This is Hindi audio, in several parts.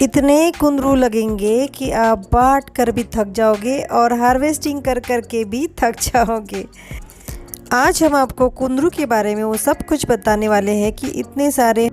इतने कुंदरू लगेंगे कि आप बांट कर भी थक जाओगे और हार्वेस्टिंग कर कर के भी थक जाओगे। आज हम आपको कुंदरू के बारे में वो सब कुछ बताने वाले हैं कि इतने सारे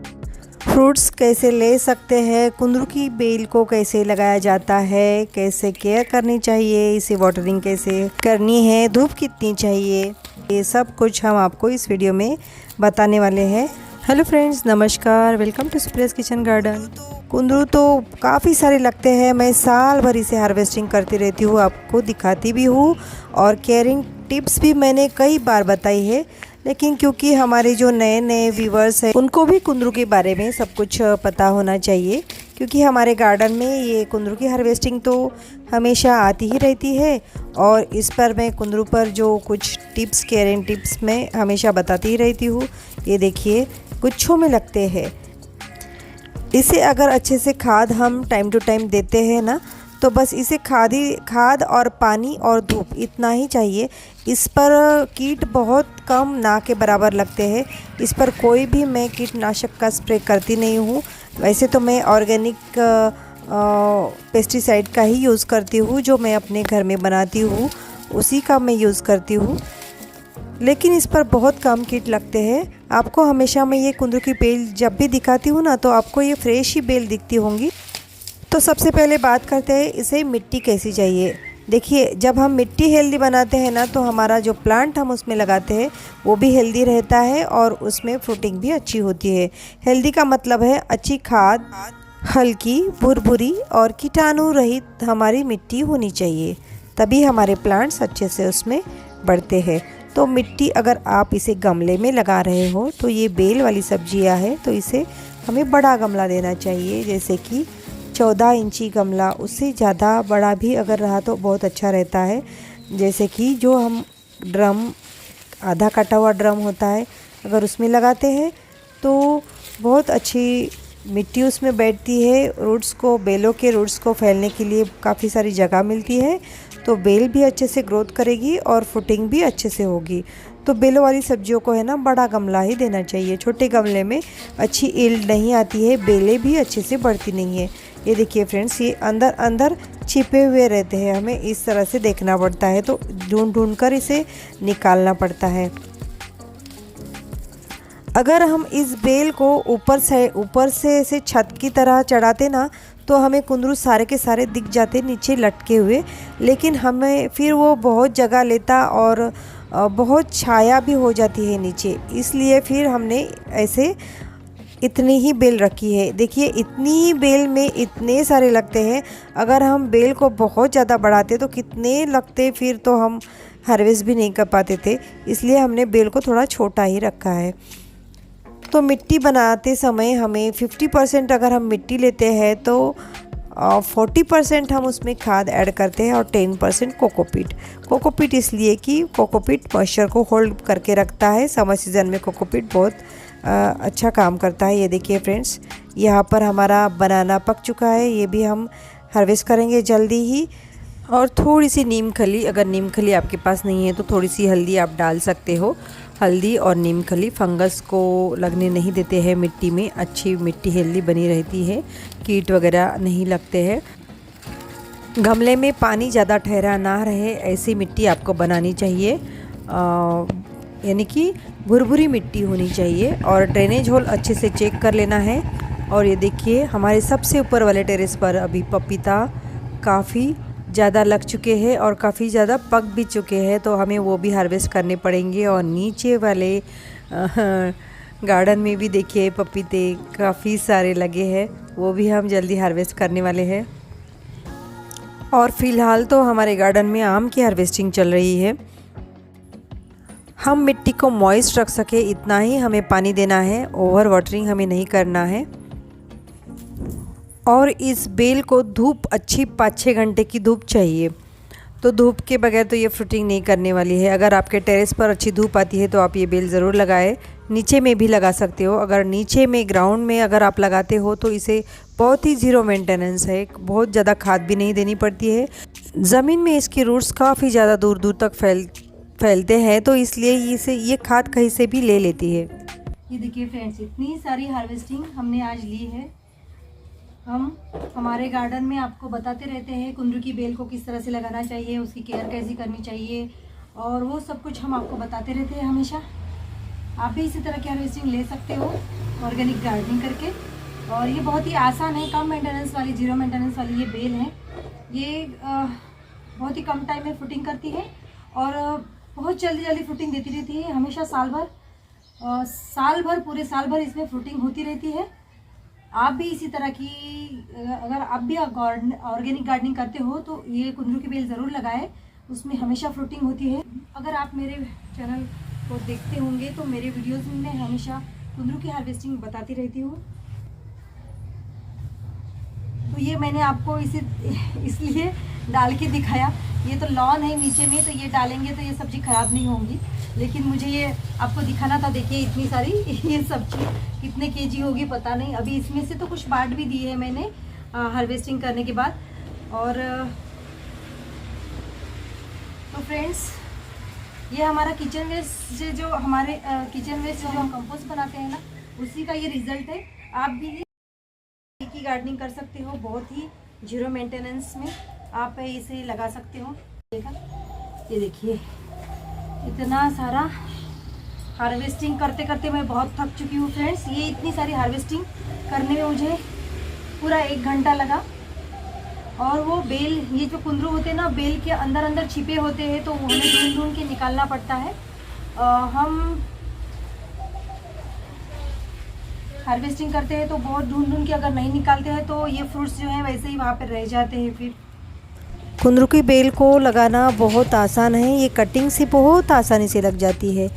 फ्रूट्स कैसे ले सकते हैं, कुंदरू की बेल को कैसे लगाया जाता है, कैसे केयर करनी चाहिए, इसे वाटरिंग कैसे करनी है, धूप कितनी चाहिए, ये सब कुछ हम आपको इस वीडियो में बताने वाले हैं। हेलो फ्रेंड्स, नमस्कार, वेलकम टू सुप्रियास किचन गार्डन। कुंदरू तो काफ़ी सारे लगते हैं, मैं साल भर इसे हार्वेस्टिंग करती रहती हूँ, आपको दिखाती भी हूँ और केयरिंग टिप्स भी मैंने कई बार बताई है। लेकिन क्योंकि हमारे जो नए नए व्यूवर्स हैं उनको भी कुंदरू के बारे में सब कुछ पता होना चाहिए, क्योंकि हमारे गार्डन में ये कुंदरू की हार्वेस्टिंग तो हमेशा आती ही रहती है और इस पर मैं कुंदरू पर जो कुछ टिप्स, केयरिंग टिप्स मैं हमेशा बताती ही रहती हूँ। ये देखिए, गुच्छों में लगते हैं। इसे अगर अच्छे से खाद हम टाइम टू टाइम देते हैं ना, तो बस इसे खाद और पानी और धूप इतना ही चाहिए। इस पर कीट बहुत कम, ना के बराबर लगते हैं। इस पर कोई भी मैं कीटनाशक का स्प्रे करती नहीं हूँ। वैसे तो मैं ऑर्गेनिक पेस्टिसाइड का ही यूज़ करती हूँ, जो मैं अपने घर में बनाती हूँ उसी का मैं यूज़ करती हूँ, लेकिन इस पर बहुत कम कीट लगते हैं। आपको हमेशा मैं ये कुंदरू की बेल जब भी दिखाती हूँ ना, तो आपको ये फ्रेश ही बेल दिखती होंगी। तो सबसे पहले बात करते हैं इसे मिट्टी कैसी चाहिए। देखिए, जब हम मिट्टी हेल्दी बनाते हैं ना, तो हमारा जो प्लांट हम उसमें लगाते हैं वो भी हेल्दी रहता है और उसमें फ्रूटिंग भी अच्छी होती है। हेल्दी का मतलब है अच्छी खाद, हल्की, भुरभुरी और कीटाणु रहित हमारी मिट्टी होनी चाहिए, तभी हमारे प्लांट्स अच्छे से उसमें बढ़ते हैं। तो मिट्टी, अगर आप इसे गमले में लगा रहे हो तो ये बेल वाली सब्जियां है, तो इसे हमें बड़ा गमला देना चाहिए, जैसे कि 14 इंची गमला। उससे ज़्यादा बड़ा भी अगर रहा तो बहुत अच्छा रहता है। जैसे कि जो हम ड्रम, आधा कटा हुआ ड्रम होता है, अगर उसमें लगाते हैं तो बहुत अच्छी मिट्टी उसमें बैठती है। रूट्स को, बेलों के रूट्स को फैलने के लिए काफ़ी सारी जगह मिलती है, तो बेल भी अच्छे से ग्रोथ करेगी और फुटिंग भी अच्छे से होगी। तो बेलों वाली सब्जियों को है ना, बड़ा गमला ही देना चाहिए। छोटे गमले में अच्छी ईल्ड नहीं आती है, बेलें भी अच्छे से बढ़ती नहीं है। ये देखिए फ्रेंड्स, ये अंदर अंदर छिपे हुए रहते हैं, हमें इस तरह से देखना पड़ता है, तो ढूंढ ढूंढ कर इसे निकालना पड़ता है। अगर हम इस बेल को ऊपर से ऐसे छत की तरह चढ़ाते ना, तो हमें कुंदरू सारे के सारे दिख जाते नीचे लटके हुए, लेकिन हमें फिर वो बहुत जगह लेता और बहुत छाया भी हो जाती है नीचे। इसलिए फिर हमने ऐसे इतनी ही बेल रखी है। देखिए, इतनी ही बेल में इतने सारे लगते हैं। अगर हम बेल को बहुत ज़्यादा बढ़ाते तो कितने लगते, फिर तो हम हार्वेस्ट भी नहीं कर पाते थे। इसलिए हमने बेल को थोड़ा छोटा ही रखा है। तो मिट्टी बनाते समय हमें 50% अगर हम मिट्टी लेते हैं तो 40% हम उसमें खाद ऐड करते हैं और 10% कोकोपीट। कोकोपीट इसलिए कि कोकोपीट मॉइस्चर को होल्ड करके रखता है। समर सीज़न में कोकोपीट बहुत अच्छा काम करता है। ये देखिए फ्रेंड्स, यहाँ पर हमारा बनाना पक चुका है, ये भी हम हार्वेस्ट करेंगे जल्दी ही। और थोड़ी सी नीम खली, अगर नीम खली आपके पास नहीं है तो थोड़ी सी हल्दी आप डाल सकते हो। हल्दी और नीम खली फंगस को लगने नहीं देते हैं मिट्टी में, अच्छी मिट्टी हेल्दी बनी रहती है, कीट वगैरह नहीं लगते हैं। गमले में पानी ज़्यादा ठहरा ना रहे ऐसी मिट्टी आपको बनानी चाहिए, यानी कि भुरभुरी मिट्टी होनी चाहिए। और ड्रेनेज होल अच्छे से चेक कर लेना है। और ये देखिए, हमारे सबसे ऊपर वाले टेरेस पर अभी पपीता काफ़ी ज़्यादा लग चुके हैं और काफ़ी ज़्यादा पक भी चुके हैं, तो हमें वो भी हार्वेस्ट करने पड़ेंगे। और नीचे वाले गार्डन में भी देखिए पपीते काफ़ी सारे लगे हैं, वो भी हम जल्दी हार्वेस्ट करने वाले हैं। और फ़िलहाल तो हमारे गार्डन में आम की हार्वेस्टिंग चल रही है। हम मिट्टी को मॉइस्ट रख सके इतना ही हमें पानी देना है, ओवर वाटरिंग हमें नहीं करना है। और इस बेल को धूप अच्छी 5-6 घंटे की धूप चाहिए, तो धूप के बगैर तो ये फ्रूटिंग नहीं करने वाली है। अगर आपके टेरेस पर अच्छी धूप आती है तो आप ये बेल ज़रूर लगाएं। नीचे में भी लगा सकते हो। अगर नीचे में ग्राउंड में अगर आप लगाते हो तो इसे बहुत ही ज़ीरो मेंटेनेंस है, बहुत ज़्यादा खाद भी नहीं देनी पड़ती है। ज़मीन में इसकी रूट्स काफ़ी ज़्यादा दूर दूर तक फैलते हैं, तो इसलिए इसे ये खाद कहीं से भी ले लेती है। ये देखिए फ्रेंड्स, इतनी सारी हार्वेस्टिंग हमने आज ली है। हम हमारे गार्डन में आपको बताते रहते हैं कुंदरू की बेल को किस तरह से लगाना चाहिए, उसकी केयर कैसी करनी चाहिए, और वो सब कुछ हम आपको बताते रहते हैं हमेशा। आप भी इसी तरह की हार्वेस्टिंग ले सकते हो ऑर्गेनिक गार्डनिंग करके। और ये बहुत ही आसान है, कम मेंटेनेंस वाली, जीरो मेंटेनेंस वाली ये बेल है। ये बहुत ही कम टाइम में फ्रूटिंग करती है और बहुत जल्दी जल्दी फ्रूटिंग देती रहती है। हमेशा पूरे साल भर इसमें फ्रूटिंग होती रहती है। आप भी इसी तरह की अगर आप भी ऑर्गेनिक गार्डनिंग करते हो तो ये कुंदरू की बेल ज़रूर लगाएं, उसमें हमेशा फ्रूटिंग होती है। अगर आप मेरे चैनल को देखते होंगे तो मेरे वीडियोस में हमेशा कुंदरू की हार्वेस्टिंग बताती रहती हूँ। तो ये मैंने आपको इसलिए डाल के दिखाया। ये तो लॉन है नीचे में, तो ये डालेंगे तो ये सब्ज़ी ख़राब नहीं होगी, लेकिन मुझे ये आपको दिखाना था। देखिए इतनी सारी ये सब्ज़ी कितने केजी होगी पता नहीं। अभी इसमें से तो कुछ बांट भी दी है मैंने हार्वेस्टिंग करने के बाद। और तो फ्रेंड्स, ये हमारा किचन वेस्ट जो हमारे किचन वेस्ट जो हम कंपोस्ट बनाते हैं ना, उसी का ये रिज़ल्ट है। आप भी की गार्डनिंग कर सकते हो, बहुत ही जीरो मेंटेनेंस में आप इसे लगा सकते हो। ये देखिए इतना सारा हार्वेस्टिंग करते करते मैं बहुत थक चुकी हूँ फ्रेंड्स। ये इतनी सारी हार्वेस्टिंग करने में मुझे पूरा 1 घंटा लगा। और वो बेल, ये जो कुंदरू होते हैं ना, बेल के अंदर अंदर छिपे होते हैं, तो हमें ढूंढ ढूंढ के निकालना पड़ता है। हम हार्वेस्टिंग करते हैं तो बहुत ढूंढ ढूंढ के अगर नहीं निकालते हैं तो ये फ्रूट्स जो हैं वैसे ही वहाँ पर रह जाते हैं। फिर कुंदरू की बेल को लगाना बहुत आसान है, ये कटिंग से बहुत आसानी से लग जाती है।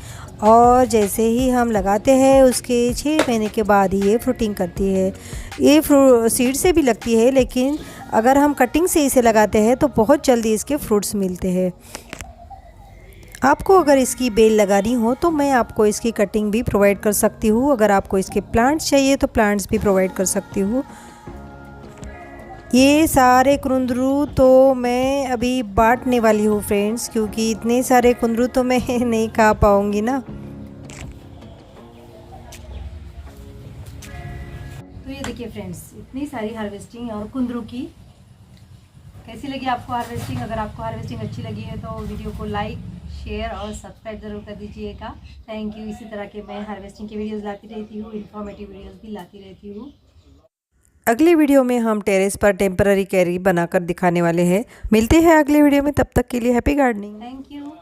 और जैसे ही हम लगाते हैं उसके 6 महीने के बाद ही ये फ्रूटिंग करती है। ये सीड से भी लगती है, लेकिन अगर हम कटिंग से इसे लगाते हैं तो बहुत जल्दी इसके फ्रूट्स मिलते हैं। आपको अगर इसकी बेल लगानी हो तो मैं आपको इसकी कटिंग भी प्रोवाइड कर सकती हूँ। अगर आपको इसके प्लांट्स चाहिए तो प्लांट्स भी प्रोवाइड कर सकती हूँ। ये सारे कुंदरू तो मैं अभी बांटने वाली हूँ फ्रेंड्स, क्योंकि इतने सारे कुंदरू तो मैं नहीं खा पाऊँगी ना। तो ये देखिए फ्रेंड्स, इतनी सारी हार्वेस्टिंग और कुंदरू की। कैसी लगी आपको हार्वेस्टिंग? अगर आपको हार्वेस्टिंग अच्छी लगी है तो वीडियो को लाइक, शेयर और सब्सक्राइब ज़रूर कर दीजिएगा। Thank you. इसी तरह के मैं हार्वेस्टिंग की वीडियोस लाती रहती हूँ, इन्फॉर्मेटिव वीडियोस भी लाती रहती हूँ। अगले वीडियो में हम टेरेस पर टेम्पररी कैरी बनाकर दिखाने वाले हैं। मिलते हैं अगले वीडियो में, तब तक के लिए हैप्पी गार्डनिंग। Thank you.